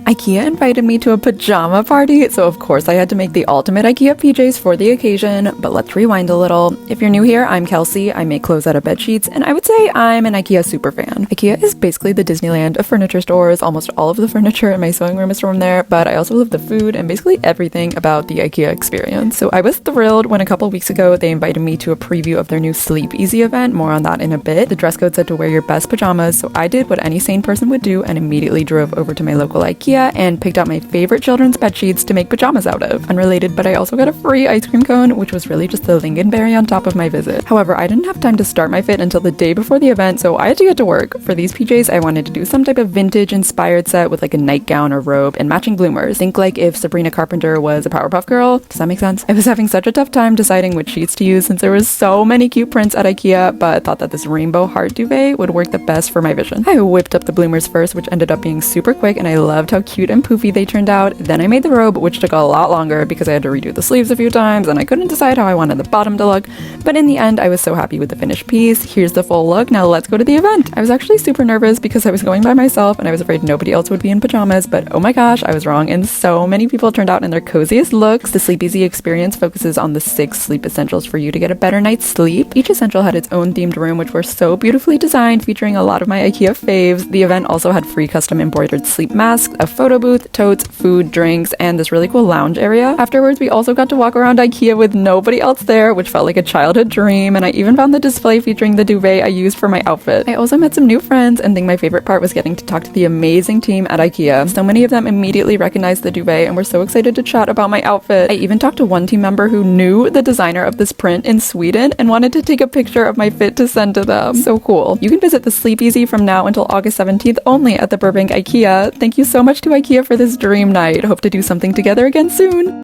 IKEA invited me to a pajama party, so of course I had to make the ultimate IKEA PJs for the occasion, but let's rewind a little. If you're new here, I'm Kelsey, I make clothes out of bed sheets, and I would say I'm an IKEA superfan. IKEA is basically the Disneyland of furniture stores. Almost all of the furniture in my sewing room is from there, but I also love the food and basically everything about the IKEA experience. So I was thrilled when a couple weeks ago they invited me to a preview of their new Sleep Easy event, more on that in a bit. The dress code said to wear your best pajamas, so I did what any sane person would do and immediately drove over to my local IKEA and picked out my favorite children's bed sheets to make pajamas out of. Unrelated, but I also got a free ice cream cone, which was really just the lingonberry on top of my visit. However, I didn't have time to start my fit until the day before the event, so I had to get to work. For these PJs, I wanted to do some type of vintage inspired set with like a nightgown or robe and matching bloomers. Think like if Sabrina Carpenter was a Powerpuff Girl. Does that make sense? I was having such a tough time deciding which sheets to use since there was so many cute prints at IKEA, but thought that this rainbow heart duvet would work the best for my vision. I whipped up the bloomers first, which ended up being super quick, and I loved how cute and poofy they turned out. Then I made the robe, which took a lot longer because I had to redo the sleeves a few times and I couldn't decide how I wanted the bottom to look, but in the end I was so happy with the finished piece. Here's the full look. Now let's go to the event. I was actually super nervous because I was going by myself and I was afraid nobody else would be in pajamas, but oh my gosh, I was wrong, and so many people turned out in their coziest looks. The Sleep Easy experience focuses on the 6 sleep essentials for you to get a better night's sleep. Each essential had its own themed room, which were so beautifully designed, featuring a lot of my IKEA faves. The event also had free custom embroidered sleep masks, a photo booth, totes, food, drinks, and this really cool lounge area. Afterwards, we also got to walk around IKEA with nobody else there, which felt like a childhood dream, and I even found the display featuring the duvet I used for my outfit. I also met some new friends and think my favorite part was getting to talk to the amazing team at IKEA. So many of them immediately recognized the duvet and were so excited to chat about my outfit. I even talked to one team member who knew the designer of this print in Sweden and wanted to take a picture of my fit to send to them. So cool. You can visit the Sleep Easy from now until August 17th only at the Burbank IKEA. Thank you so much to IKEA for this dream night. Hope to do something together again soon.